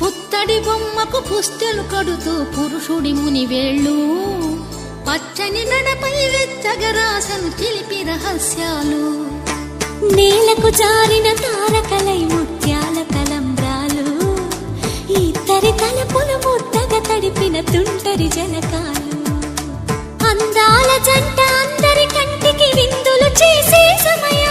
పుత్తడి బొమ్మకు పుస్తెలు కడుతూ పురుషుడి ముని వేళ్ళు పచ్చని నడపై వెచ్చగరాసను చిలిపి రహస్యాలు నేలకు జారిన తారకలై ముత్యాల తలంబ్రాలు ఇద్దరి తలపులు ముద్దగా తడిపిన తుంటరి జలకాలు అందాల జంట అందరి కంటికి విందులు చేసే సమయం